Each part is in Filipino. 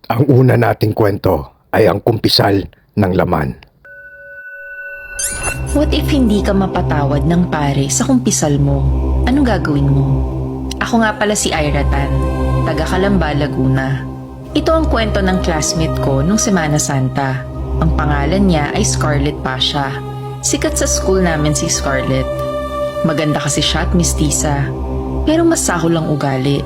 Ang una nating kwento ay ang kumpisal ng laman. What if hindi ka mapatawad ng pare sa kumpisal mo? Anong gagawin mo? Ako nga pala si Ira Tan, taga Calamba, Laguna. Ito ang kwento ng classmate ko nung Semana Santa. Ang pangalan niya ay Scarlett Pasha. Sikat sa school namin si Scarlett. Maganda kasi siya at mistisa, pero mas sahol ang ugali.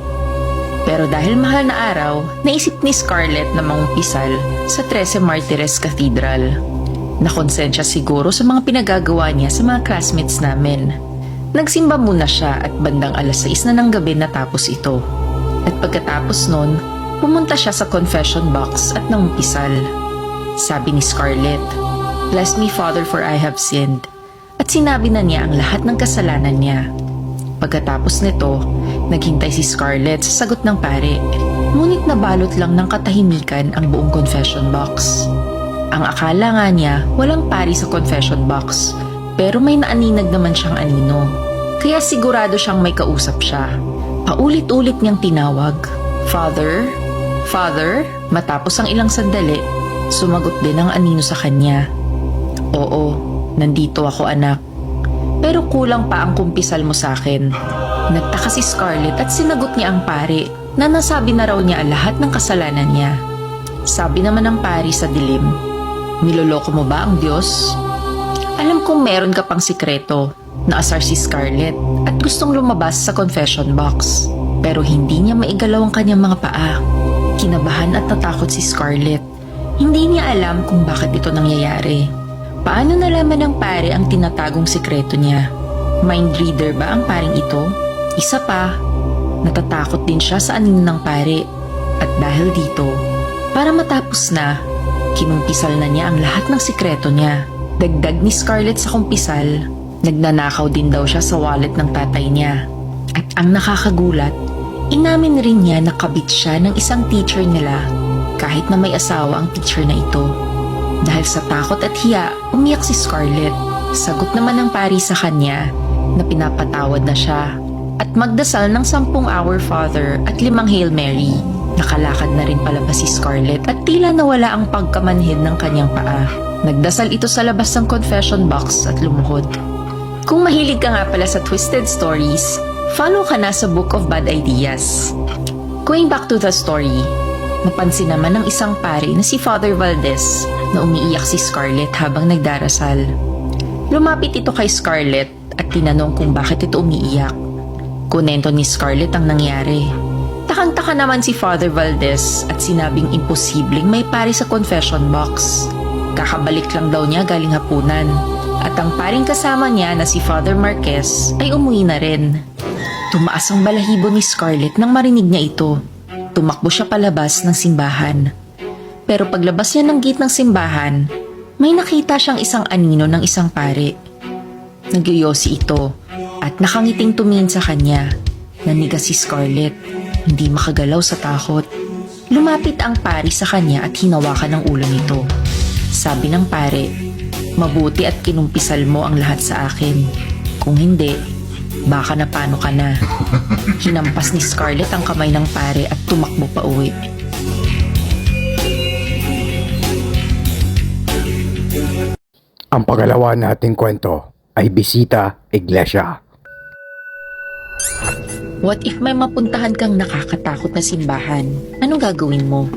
Pero dahil mahal na araw, naisip ni Scarlett na mangumpisal sa 13 Martires Cathedral. Nakonsensya siguro sa mga pinagagawa niya sa mga classmates namin. Nagsimba muna siya at bandang alas 6 na ng gabi natapos ito. At pagkatapos nun, pumunta siya sa confession box at nangumpisal. Sabi ni Scarlett, "Bless me, Father, for I have sinned." At sinabi na niya ang lahat ng kasalanan niya. Pagkatapos nito, naghintay si Scarlett sa sagot ng pare. Ngunit nabalot lang ng katahimikan ang buong confession box. Ang akala nga niya, walang pari sa confession box, pero may naaninag naman siyang anino. Kaya sigurado siyang may kausap siya. Paulit-ulit niyang tinawag, "Father? Father?" Matapos ang ilang sandali, sumagot din ang anino sa kanya. "Oo, nandito ako, anak. Pero kulang pa ang kumpisal mo sa akin." Nagtaka si Scarlett at sinagot niya ang pari na nasabi na raw niya ang lahat ng kasalanan niya. Sabi naman ng pari sa dilim, "Niloloko mo ba ang Diyos?" Alam kong meron ka pang sikreto. Naasar si Scarlett at gustong lumabas sa confession box. Pero hindi niya maigalaw ang kanyang mga paa. Kinabahan at natakot si Scarlett. Hindi niya alam kung bakit ito nangyayari. Paano nalaman ng pare ang tinatagong sikreto niya? Mind reader ba ang paring ito? Isa pa, natatakot din siya sa anino ng pare. At dahil dito, para matapos na, kinumpisal na niya ang lahat ng sikreto niya. Dagdag ni Scarlett sa kumpisal, nagnanakaw din daw siya sa wallet ng tatay niya. At ang nakakagulat, inamin rin niya na kabit siya ng isang teacher nila kahit na may asawa ang teacher na ito. Dahil sa takot at hiya, umiyak si Scarlett. Sagot naman ng pari sa kanya na pinapatawad na siya at magdasal ng 10 Our Father at 5 Hail Mary. Nakalakad na rin palabas si Scarlett at tila nawala ang pagkamanhid ng kanyang paa. Nagdasal ito sa labas ng confession box at lumuhod. Kung mahilig ka nga pala sa twisted stories, follow ka na sa Book of Bad Ideas. Going back to the story, napansin naman ng isang pari na si Father Valdez na umiiyak si Scarlett habang nagdarasal. Lumapit ito kay Scarlett at tinanong kung bakit ito umiiyak. Kunento ni Scarlett ang nangyari. Takang-taka naman si Father Valdez at sinabing imposibleng may pari sa confession box. Kakabalik lang daw niya galing hapunan at ang paring kasama niya na si Father Marquez ay umuwi na rin. Tumaas ang balahibo ni Scarlett nang marinig niya ito. Tumakbo siya palabas ng simbahan. Pero paglabas niya ng gate ng simbahan, may nakita siyang isang anino ng isang pare. Nagyoyosi ito at nakangiting tumingin sa kanya. Nanigas si Scarlett, hindi makagalaw sa takot. Lumapit ang pari sa kanya at hinawakan ang ulo nito. Sabi ng pare, "Mabuti at kinumpisal mo ang lahat sa akin. Kung hindi, baka napano ka na." Hinampas ni Scarlett ang kamay ng pare at tumakbo pa uwi. Ang pangalawa nating kwento ay Bisita Iglesia. What if may mapuntahan kang nakakatakot na simbahan? Anong gagawin mo?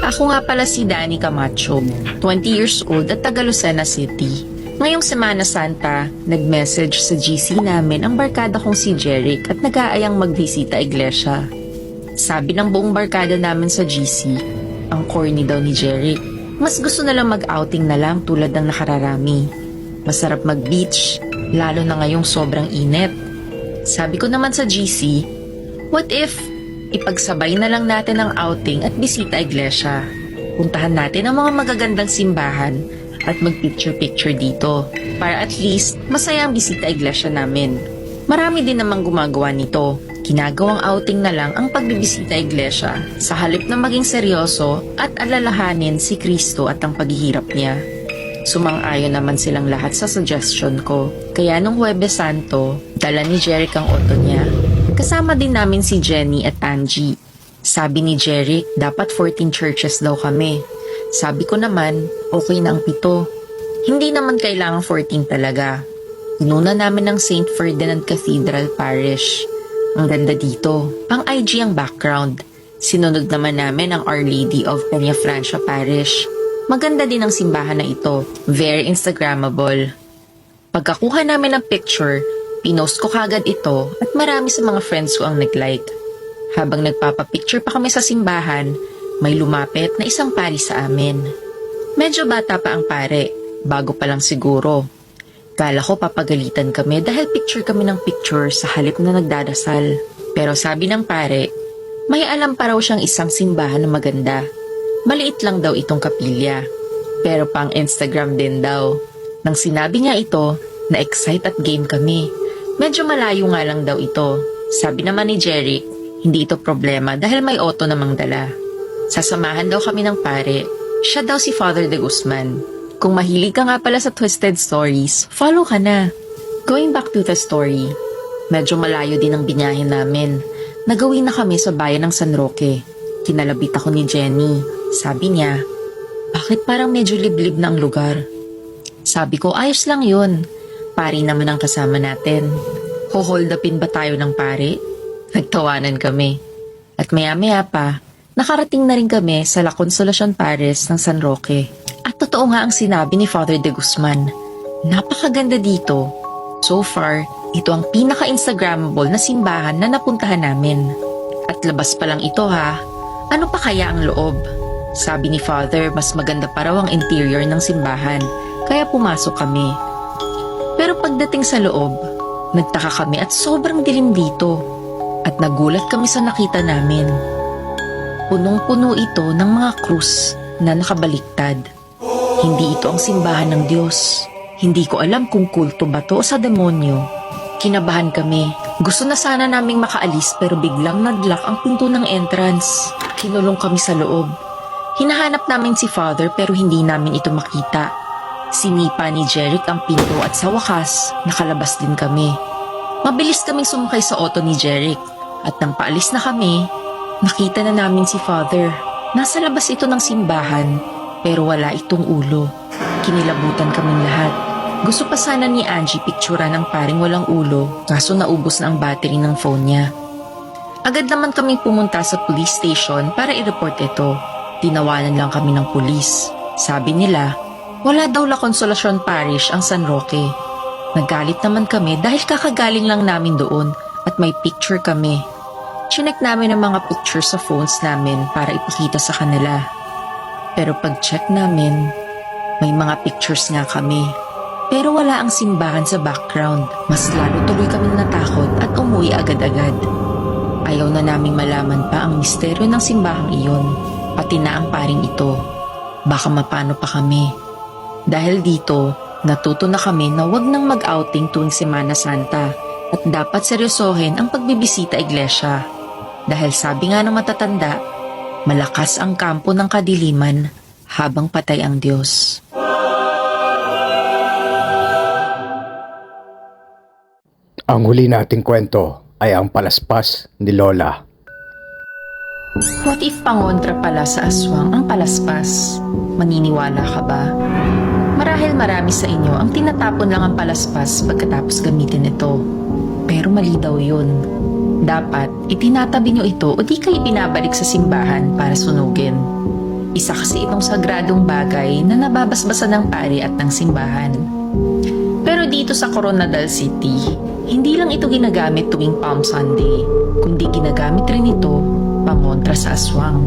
Ako nga pala si Danny Camacho, 20 years old at taga Lucena City. Ngayong Semana Santa, nag-message sa GC namin ang barkada kong si Jeric at nag-aayang magbisita iglesia. Sabi ng buong barkada namin sa GC, ang corny daw ni Jeric. Mas gusto na lang mag-outing na lang tulad ng nakararami. Masarap mag-beach, lalo na ngayong sobrang init. Sabi ko naman sa GC, what if ipagsabay na lang natin ang outing at bisita iglesia? Puntahan natin ang mga magagandang simbahan at mag-picture-picture dito para at least masaya ang bisita iglesia namin. Marami din namang gumagawa nito. Ginagawang outing na lang ang pagbibisita iglesia sa halip na maging seryoso at alalahanin si Kristo at ang paghihirap niya. Sumang-ayon naman silang lahat sa suggestion ko. Kaya nung Huwebes Santo, dala ni Jeric ang auto niya. Kasama din namin si Jenny at Angie. Sabi ni Jeric, dapat 14 churches daw kami. Sabi ko naman, okay na ang 7. Hindi naman kailangan 14 talaga. Inuna namin ng St. Ferdinand Cathedral Parish. Ang ganda dito. Pang IG ang background. Sinunod naman namin ang Our Lady of Peñafrancia Parish. Maganda din ang simbahan na ito. Very Instagrammable. Pagkakuha namin ng picture, pinost ko kagad ito at marami sa mga friends ko ang nag-like. Habang nagpapapicture pa kami sa simbahan, may lumapit na isang pari sa amin. Medyo bata pa ang pare, bago pa lang siguro. Kala ko papagalitan kami dahil picture kami ng picture sa halip na nagdadasal. Pero sabi ng pare, may alam pa raw siyang isang simbahan na maganda. Maliit lang daw itong kapilya, pero pang Instagram din daw. Nang sinabi niya ito, na-excite at game kami. Medyo malayo nga lang daw ito. Sabi naman ni Jeric, hindi ito problema dahil may auto namang dala. Sasamahan daw kami ng pare. Siya daw si Father de Guzman. Kung mahilig ka nga pala sa twisted stories, follow ka na. Going back to the story, medyo malayo din ang binyahin namin. Nagawin na kami sa bayan ng San Roque. Kinalabit ako ni Jenny. Sabi niya, bakit parang medyo liblib na ang lugar? Sabi ko, ayos lang yun. Pari naman ang kasama natin. Hold upin ba tayo ng pare? Nagtawanan kami. At maya-maya pa, nakarating na rin kami sa La Consolacion Parish ng San Roque. At totoo nga ang sinabi ni Father de Guzman. Napakaganda dito. So far, ito ang pinaka-Instagrammable na simbahan na napuntahan namin. At labas pa lang ito ha. Ano pa kaya ang loob? Sabi ni Father, mas maganda pa raw ang interior ng simbahan. Kaya pumasok kami. Pero pagdating sa loob, nagtaka kami at sobrang dilim dito. At nagulat kami sa nakita namin. Punong-puno ito ng mga krus na nakabaliktad. Hindi ito ang simbahan ng Diyos. Hindi ko alam kung kulto ba to o sa demonyo. Kinabahan kami. Gusto na sana naming makaalis pero biglang nag-lock ang pinto ng entrance. Kinulong kami sa loob. Hinahanap namin si Father pero hindi namin ito makita. Sinipa ni Jeric ang pinto at sa wakas, nakalabas din kami. Mabilis kaming sumakay sa auto ni Jeric. At nang paalis na kami, nakita na namin si Father. Nasa labas ito ng simbahan, pero wala itong ulo. Kinilabutan kaming lahat. Gusto pa sana ni Angie picturean ng paring walang ulo, kaso naubos na ang battery ng phone niya. Agad naman kaming pumunta sa police station para i-report ito. Tinawanan lang kami ng pulis. Sabi nila, wala daw La Consolacion Parish ang San Roque. Nagalit naman kami dahil kakagaling lang namin doon at may picture kami. Chinek namin ang mga pictures sa phones namin para ipakita sa kanila. Pero pag-check namin, may mga pictures nga kami. Pero wala ang simbahan sa background. Mas lalo tuloy kaming natakot at umuwi agad-agad. Ayaw na naming malaman pa ang misteryo ng simbahang iyon, pati na ang paring ito. Baka mapano pa kami. Dahil dito, natuto na kami na wag nang mag-outing tuwing Semana Santa at dapat seryosohin ang pagbibisita iglesia. Dahil sabi nga ng matatanda, malakas ang kampo ng kadiliman habang patay ang Diyos. Ang huli nating kwento ay ang palaspas ni Lola. What if pangontra pala sa aswang ang palaspas? Maniniwala ka ba? Marahil marami sa inyo ang tinatapon lang ang palaspas pagkatapos gamitin ito. Pero mali daw yun. Dapat itinatabi nyo ito o di kayo binabalik sa simbahan para sunugin. Isa kasi itong sagradong bagay na nababasbasan ng pari at ng simbahan. Pero dito sa Coronadal City, hindi lang ito ginagamit tuwing Palm Sunday, kundi ginagamit rin ito pangontra sa aswang.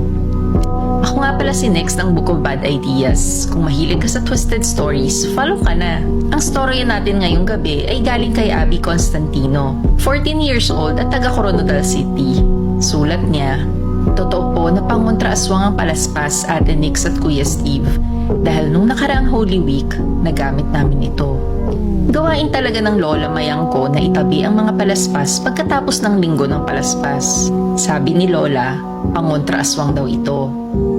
Ako nga pala si Next ng Book of Bad Ideas. Kung mahilig ka sa twisted stories, follow ka na. Ang storya natin ngayong gabi ay galing kay Abby Constantino, 14 years old at taga Coronadal City. Sulat niya, totoo po na pangontra aswang ang palaspas, Ate Nix at Kuya Steve. Dahil nung nakaraang Holy Week, nagamit namin ito. Gawain talaga ng lola mayang ko na itabi ang mga palaspas pagkatapos ng linggo ng palaspas. Sabi ni lola, pangontra aswang daw ito.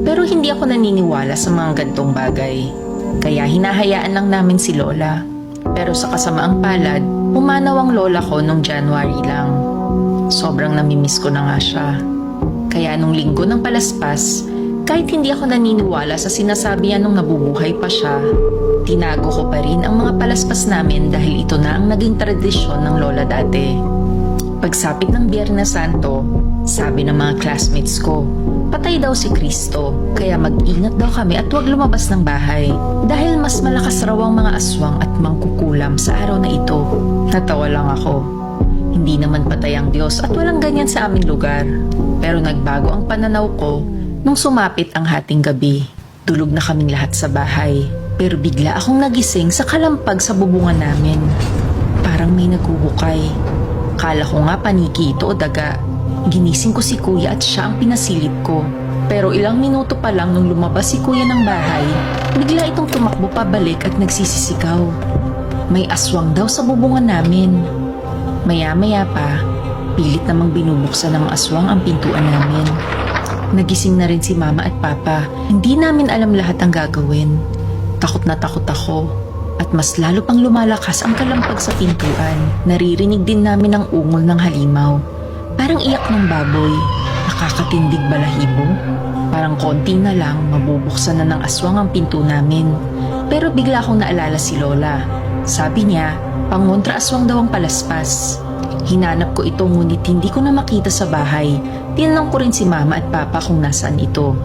Pero hindi ako naniniwala sa mga gantong bagay. Kaya hinahayaan lang namin si lola. Pero sa kasamaang palad, pumanaw ang lola ko nung January lang. Sobrang namimiss ko na nga siya. Kaya nung linggo ng palaspas, kahit hindi ako naniniwala sa sinasabi niya nung nabubuhay pa siya, tinago ko pa rin ang mga palaspas namin dahil ito na ang naging tradisyon ng lola dati. Pagsapit ng Biyernes Santo, sabi ng mga classmates ko, patay daw si Kristo, kaya mag-ingat daw kami at huwag lumabas ng bahay dahil mas malakas raw ang mga aswang at mangkukulam sa araw na ito. Natawa lang ako. Hindi naman patay ang Diyos at walang ganyan sa aming lugar. Pero nagbago ang pananaw ko nung sumapit ang hating gabi. Tulog na kaming lahat sa bahay. Pero bigla akong nagising sa kalampag sa bubungan namin. Parang may naghuhukay. Kala ko nga paniki ito o daga. Ginising ko si kuya at siya ang pinasilip ko. Pero ilang minuto pa lang nung lumabas si kuya ng bahay, bigla itong tumakbo pabalik at nagsisisigaw. May aswang daw sa bubungan namin. Maya-maya pa, pilit namang binubuksan ng aswang ang pintuan namin. Nagising na rin si mama at papa. Hindi namin alam lahat ang gagawin. Takot na takot ako. At mas lalo pang lumalakas ang kalampag sa pintuan. Naririnig din namin ang ungol ng halimaw. Parang iyak ng baboy. Nakakatindig balahibo. Parang konti na lang, mabubuksan na ng aswang ang pinto namin. Pero bigla akong naalala si Lola. Sabi niya, pangontra aswang daw ang palaspas. Hinanap ko ito ngunit hindi ko na makita sa bahay. Tinanong ko rin si mama at papa kung nasaan ito.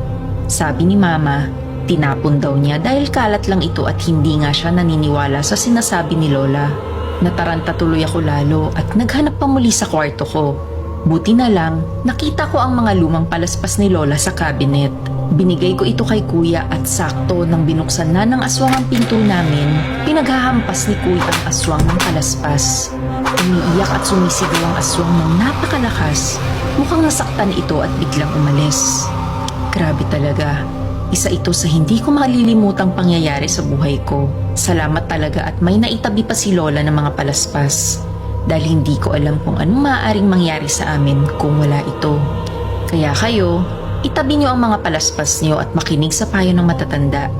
Sabi ni mama, tinapon daw niya dahil kalat lang ito at hindi nga siya naniniwala sa sinasabi ni Lola. Nataranta tuloy ako lalo at naghanap pa muli sa kwarto ko. Buti na lang, nakita ko ang mga lumang palaspas ni Lola sa cabinet. Binigay ko ito kay kuya at sakto nang binuksan na ng aswang ang pinto namin, pinaghahampas ni kuya ang aswang ng palaspas. Umiiyak at sumisigaw ang aswang ng napakalakas. Mukhang nasaktan ito at biglang umalis. Grabe talaga. Isa ito sa hindi ko malilimutang pangyayari sa buhay ko. Salamat talaga at may naitabi pa si Lola ng mga palaspas. Dahil hindi ko alam kung anong maaaring mangyari sa amin kung wala ito. Kaya kayo, itabi niyo ang mga palaspas niyo at makinig sa payo ng matatanda.